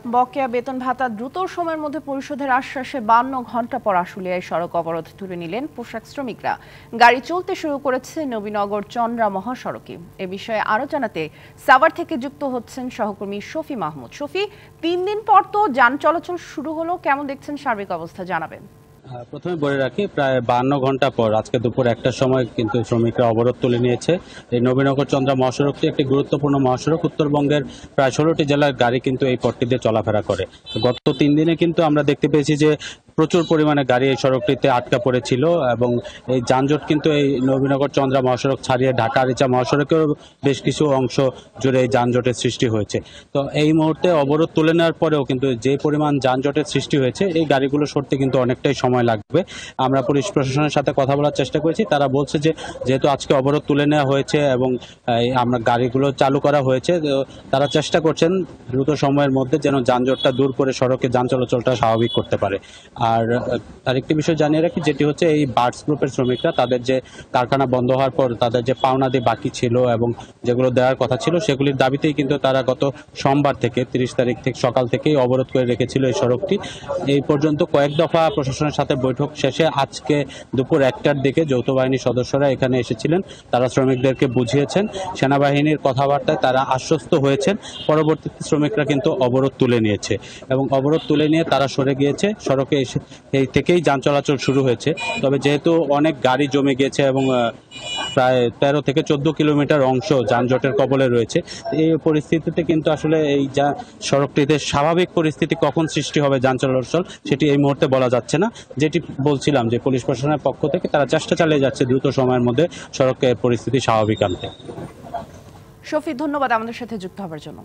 বকেয়া বেতন ভাতা দ্রুত সময়ের মধ্যে পরিশোধের আশ্বাসে 52 ঘন্টা পর আশুলিয়ায় সড়ক অবরোধ তুলে নিলেন পোশাক শ্রমিকরা। গাড়ি চলতে শুরু করেছে নবীনগর চন্দ্রা মহাসড়কে। এ বিষয়ে আরো জানাতে সাভার থেকে যুক্ত হচ্ছেন সহকর্মী শফি মাহমুদ। শফি, 3 দিন পর তো যান চলাচল শুরু হলো, কেমন দেখছেন সার্বিক অবস্থা জানাবেন। প্রথমে বলে রাখি, প্রায় 52 ঘন্টা পর আজকে দুপুর 1টার সময় কিন্তু শ্রমিকরা অবরোধ তুলে নিয়েছে। এই নবীনগর চন্দ্রা মহাসড়কটি একটি গুরুত্বপূর্ণ মহাসড়ক। উত্তরবঙ্গের প্রায় 16টি জেলার গাড়ি কিন্তু এই পথটি দিয়ে চলাফেরা করে। গত 3 দিনে কিন্তু আমরা দেখতে পেয়েছি যে প্রচুর পরিমাণে গাড়ি এই সড়কটিতে আটকা পড়েছিল এবং এই যানজট কিন্তু এই নবীনগর চন্দ্রা মহাসড়ক ছাড়িয়ে ঢাকা আরিচা মহাসড়কেও বেশ কিছু অংশ জুড়ে এই যানজটের সৃষ্টি হয়েছে। তো এই মুহূর্তে অবরোধ তুলে নেওয়ার পরেও কিন্তু যে পরিমাণ যানজটের সৃষ্টি হয়েছে, এই গাড়িগুলো সরতে কিন্তু অনেকটাই সময় লাগবে। আমরা পুলিশ প্রশাসনের সাথে কথা বলার চেষ্টা করেছি। তারা বলছে যে যেহেতু আজকে অবরোধ তুলে নেওয়া হয়েছে এবং আমরা গাড়িগুলো চালু করা হয়েছে, তারা চেষ্টা করছেন দ্রুত সময়ের মধ্যে যেন যানজটটা দূর করে সড়কে যান চলাচলটা স্বাভাবিক করতে পারে। আর আরেকটি বিষয় জানিয়ে রাখি, যেটি হচ্ছে এই বার্ডস গ্রুপের শ্রমিকরা তাদের যে কারখানা বন্ধ হওয়ার পর তাদের যে পাওনাদি বাকি ছিল এবং যেগুলো দেওয়ার কথা ছিল সেগুলির দাবিতেই কিন্তু তারা গত সোমবার থেকে 30 তারিখ থেকে সকাল থেকেই অবরোধ করে রেখেছিল এই সড়কটি। এই পর্যন্ত কয়েক দফা প্রশাসনের সাথে বৈঠক শেষে আজকে দুপুর 1টার দিকে যৌথ বাহিনীর সদস্যরা এখানে এসেছিলেন। তারা শ্রমিকদেরকে বুঝিয়েছেন, সেনাবাহিনীর কথাবার্তায় তারা আশ্বস্ত হয়েছেন। পরবর্তীতে শ্রমিকরা কিন্তু অবরোধ তুলে নিয়েছে এবং অবরোধ তুলে নিয়ে তারা সরে গিয়েছে। সড়কে এসে এই থেকেই যান চলাচল শুরু হয়েছে। তবে যেহেতু অনেক গাড়ি জমে গিয়েছে এবং প্রায় 13 থেকে 14 কিলোমিটার অংশ যানজটের কবলে রয়েছে, এই পরিস্থিতিতে কিন্তু আসলে এই সড়কটিতে স্বাভাবিক পরিস্থিতি কখন সৃষ্টি হবে যান চলাচল সেটি এই মুহূর্তে বলা যাচ্ছে না। যেটি বলছিলাম যে পুলিশ প্রশাসনের পক্ষ থেকে তারা চেষ্টা চালিয়ে যাচ্ছে দ্রুত সময়ের মধ্যে সড়কের পরিস্থিতি স্বাভাবিক আনতে। শফি, ধন্যবাদ আমাদের সাথে যুক্ত হওয়ার জন্য।